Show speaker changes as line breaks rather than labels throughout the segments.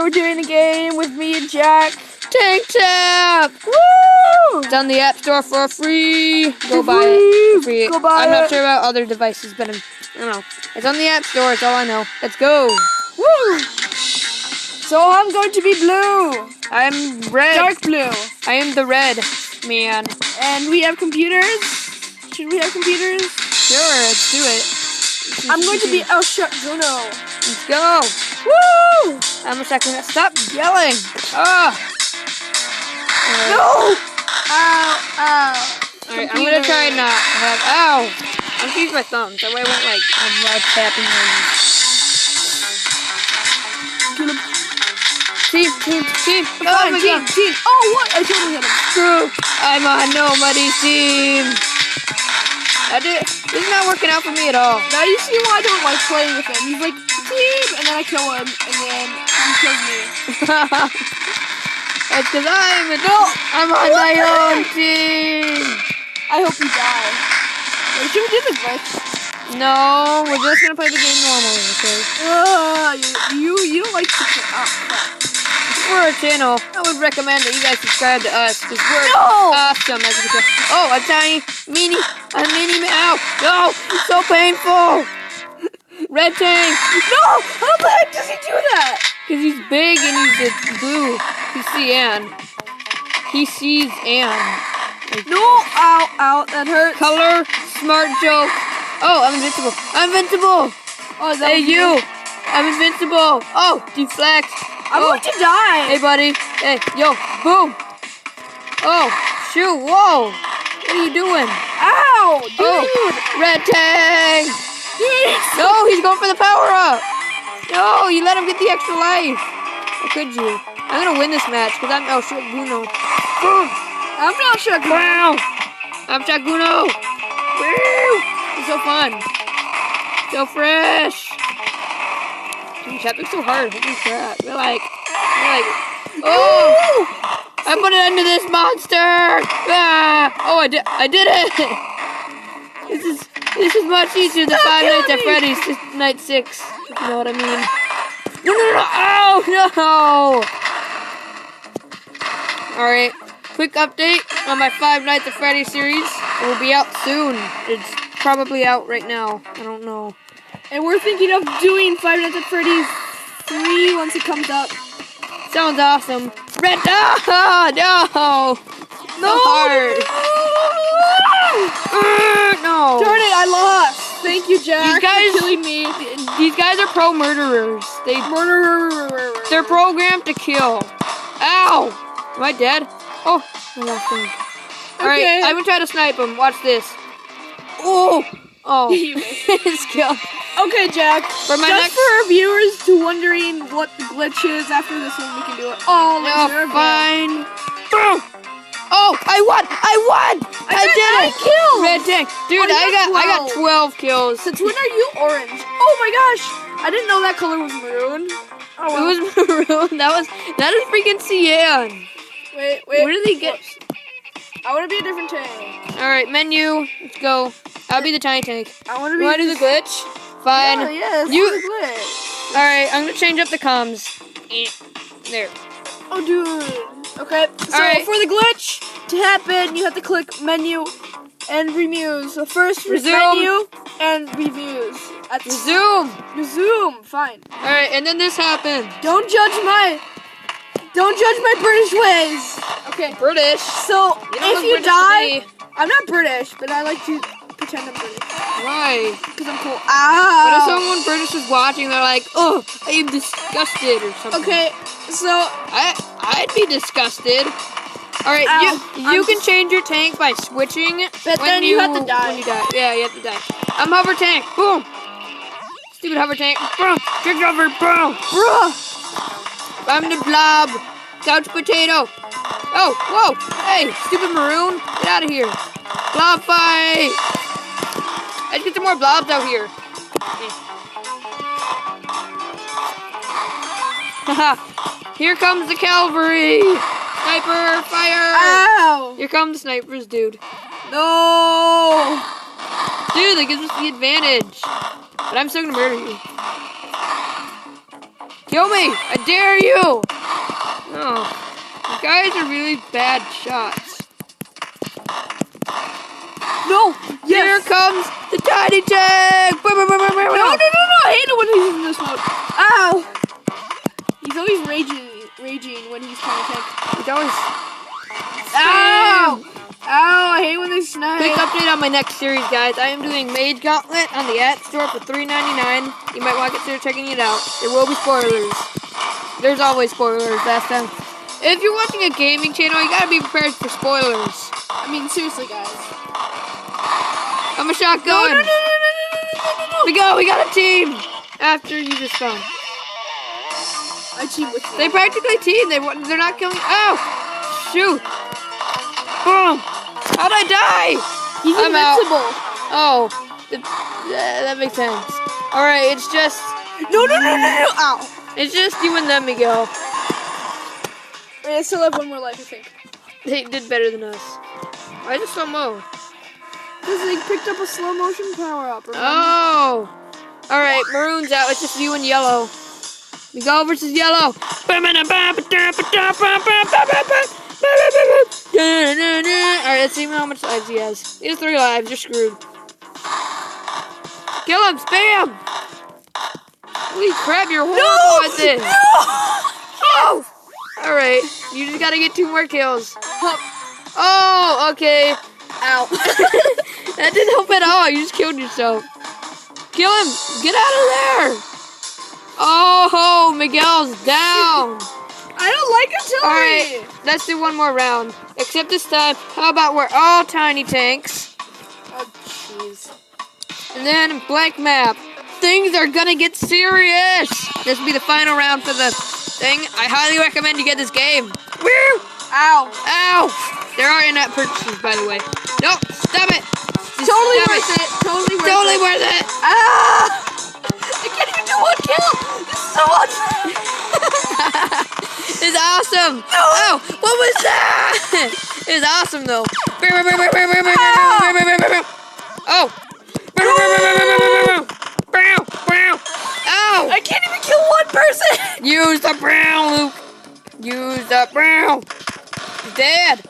we're doing a game with me and Jack.
Tank Tap!
Woo!
It's on the App Store for free. Go buy it for free.
Go buy
I'm not
it.
sure about other devices, but I don't know. It's on the App Store, that's all I know. Let's go.
Woo! So I'm going to be blue.
I'm red.
Dark blue.
I am the red man.
And we have computers. Should we have computers?
Sure, let's do it.
I'm going to be El Shaguno.
Let's go.
Woo!
I'm a second. Stop yelling. Ah.
No! Ow, ow.
Alright, I'm gonna try and not have. Ow! I'm gonna use my thumbs. That way I won't like. I'm loud tapping Team.
Come on, team. Oh, what? I totally hit him.
Screw. I'm on nobody's team. This is not working out for me at all.
Now you see why I don't like playing with him. He's like, team, and then I kill him, and then he kills me.
That's because I'm on my own team.
I hope you die. Wait, should we do this glitch?
No, we're just gonna play the game normally, okay?
You don't like to
For our channel, I would recommend that you guys subscribe to us because we're awesome. As you can tell. Oh, a tiny, mini ow! No, it's so painful. Red Tank.
No! How the heck does he do that?
Because he's big and he's blue. He's cyan. He sees Ann.
No! Ow, that hurts.
Color, smart joke. Oh, I'm invincible.
Oh,
Hey, you. I'm invincible. Oh, deflect.
I'm going to die.
Hey, buddy. Hey, yo, boom. Oh, shoot, whoa. What are you doing?
Ow, dude.
Oh, Red Tank.
Dude.
No, he's going for the power-up. No, you let him get the extra life. How could you? I'm going to win this match because I'm El Shaguno. Boom.
I'm El Shaguno.
Wow. I'm Shaguno. Woo. It's so fun. So fresh. Dude, Captain's so hard. Holy crap. You're like, oh, I put an end to this monster. Ah. Oh, I did it. This is much easier than Five Nights at Freddy's Night 6. If you know what I mean. No. Oh, no. Alright. Quick update on my Five Nights at Freddy's series. It will be out soon. It's probably out right now. I don't know.
And we're thinking of doing Five Nights at Freddy's 3 once it comes up.
Sounds awesome. Red, no! So hard. No.
Darn it, I lost. Thank you, Jack,
These guys
for killing me.
These guys are pro murderers. They're programmed to kill. Ow! Am I dead? Oh, I lost him. Alright, I'm gonna try to snipe him. Watch this. Oh! His kill.
Okay, Jack.
For my
just for our viewers to wondering what the glitch is, after this one we can do it. Oh,
no, fine. Boom! Oh, I won! I did it!
Kills.
Red Tank. Dude, I got 12 kills.
Since when are you orange? Oh my gosh! I didn't know that color was maroon. Oh, well.
It was maroon. That is freaking cyan.
Wait.
Where did he get?
I want to be a different tank.
Alright, menu. Let's go. I'll be the tiny tank.
I want to be.
You want to do the glitch? Fine.
Yeah, yes.
You. Alright, I'm gonna change up the comms. There.
Oh, dude. Okay. So
Alright.
for the glitch to happen, you have to click menu and reviews. So first
Resume.
menu and reviews. Resume. Fine.
Alright, and then this happened.
Don't judge my British ways. Okay.
British.
So if you die, I'm not British, but I like to pretend I'm British.
Why?
Because I'm cool. Ow.
What if someone British is watching? They're like, oh, I am disgusted or something.
Okay. So
I'd be disgusted. All right, you can change your tank by switching.
But then you have to die.
When you die. Yeah, you have to die. I'm hover tank. Boom. Stupid hover tank. Boom. Kick over. Boom.
Bruh.
I'm the blob. Couch potato. Oh, whoa. Hey, stupid maroon. Get out of here. Blob fight. Let's get some more blobs out here. Haha. Here comes the cavalry. Sniper, fire.
Ow.
Here come the snipers, dude.
No.
Dude, that gives us the advantage. But I'm still gonna murder you. Kill me! I dare you! No. You guys are really bad shots.
No!
Here comes the tiny tank!
No! I hate it when he's in this mode. Ow! He's always raging when he's trying to tank.
He's always...
Ow! Ow! I hate when they snipe.
Quick update on my next series, guys. I am doing Mage Gauntlet on the App Store for $3.99. You might want to consider checking it out. There will be spoilers. There's always spoilers. Last time. If you're watching a gaming channel, you gotta be prepared for spoilers.
I mean, seriously, guys.
I'm a shotgun.
No.
We got a team. After you just found.
I team with you.
They practically team. They're not killing. Oh, shoot! Boom! How'd I die?
He's
I'm
invincible.
Out. Oh, that makes sense. All right, it's just.
No! Ow!
It's just you and them, Miguel.
Wait, I still have one more life, I think.
They did better than us. Why is it slow mo?
Because they picked up a slow motion power up. Remember?
Oh! Alright, maroon's out. It's just you and yellow. Miguel versus yellow. Alright, let's see how much lives he has. He has 3 lives. You're screwed. Kill him! Spam! Holy crap, you're horrible at this!
No!
Alright, you just gotta get 2 more kills. Oh, okay.
Ow.
That didn't help at all. You just killed yourself. Kill him! Get out of there! Oh, Miguel's down.
I don't like artillery.
Alright, let's do one more round. Except this time, how about we're all tiny tanks?
Oh, jeez.
And then blank map. Things are gonna get serious. This will be the final round for the thing. I highly recommend you get this game. Woo!
Ow.
Ow! There are in-app purchases, by the way. No, stop it. Just
Totally
stop
worth it. Totally worth
Totally
it.
worth it.
Ah! I can't even do 1 kill. This is so unfair.
It's awesome.
No.
Oh, what was that? It's awesome, though. Oh. Oh!
I can't even kill 1 person.
Use the brown, Luke. Use the brown. He's dead.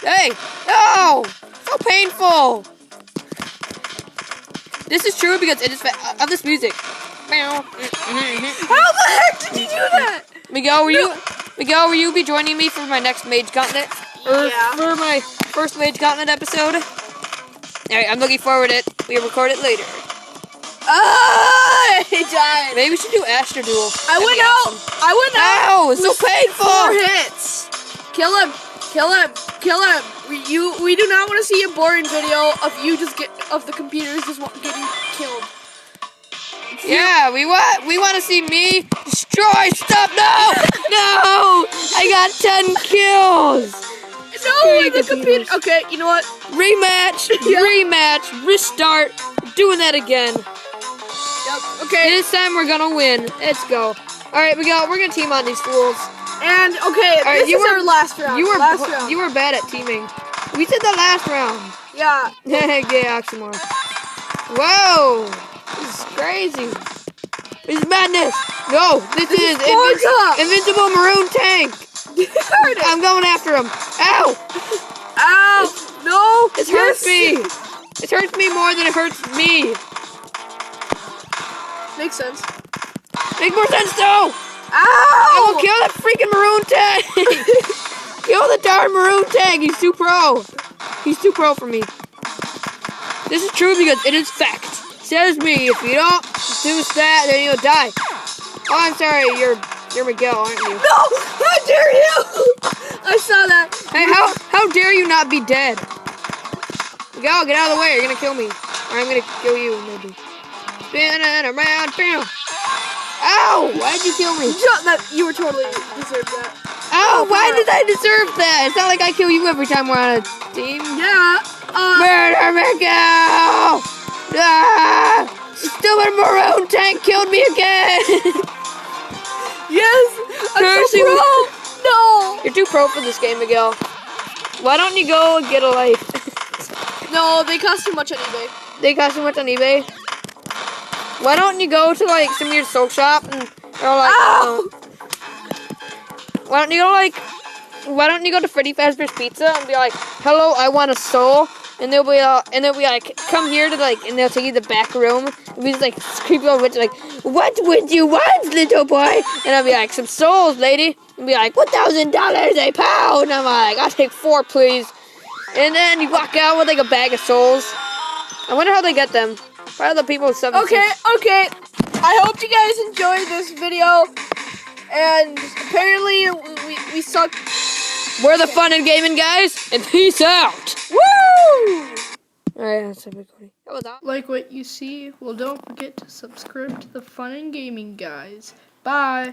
Hey, no! So painful. This is true because it is of this music.
How the heck did you do that?
Miguel, will you be joining me for my next Mage Gauntlet? Or for my first Mage Gauntlet episode? Alright, I'm looking forward to it. We'll record it later.
Ah! He died.
Maybe we should do Astro Duel.
I went out.
Ow! It's so painful!
4 hits. Kill him. We do not want to see a boring video of you of the computers just getting killed.
Yeah, we want to see me destroy stuff. No! No! I got 10 kills.
No, the computer. Okay, you know what?
Rematch. Rematch. Restart. Doing that again.
Yep. Okay.
This time we're gonna win. Let's go. All right, we're gonna team on these fools.
And okay,
right,
this is our last round.
You
last round.
were bad at teaming. We did the last round.
Yeah.
Yeah, oxymoron. Whoa! This is crazy. This is madness. No, this is invincible maroon tank. I'm going after him. Ow!
Ow! No!
It hurts me. It hurts me more than it hurts me.
Makes sense.
Makes more sense though.
Ow!
I will kill that freaking maroon tank. Kill the darn maroon tank. He's too pro. He's too pro for me. This is true because it is fact. Says me. If you don't do that, then you'll die. Oh, I'm sorry. You're Miguel, aren't you?
No! How dare you! I saw that.
Hey, how dare you not be dead? Miguel, get out of the way. You're gonna kill me, or I'm gonna kill you maybe. Spinning around, bam. Ow! Why'd you kill me?
You were totally deserved that.
Ow! Why did I deserve that? It's not like I kill you every time we're on a team.
Yeah.
Murder Miguel! Ah! Stupid maroon tank killed me again!
Yes! I'm so pro! No!
You're too pro for this game, Miguel. Why don't you go and get a life?
No, they cost too much on eBay.
They cost too much on eBay? Why don't you go to like some of your soul shop and Or like,
Ow!
why don't you go to Freddy Fazbear's Pizza and be like, hello, I want a soul, and they'll be like, come here to like, and they'll take you to the back room, and be just like creepy old witch like, what would you want, little boy? And I'll be like, some souls, lady. And be like, $1,000 a pound. And I'm like, I'll take 4, please. And then you walk out with like a bag of souls. I wonder how they get them. Probably the people with 7.
Okay. I hope you guys enjoyed this video. And apparently we suck.
We're the fun and gaming guys, and peace out.
Woo!
Alright, that's recording. That was awesome.
Like what you see? Well, don't forget to subscribe to the Fun and Gaming Guys. Bye.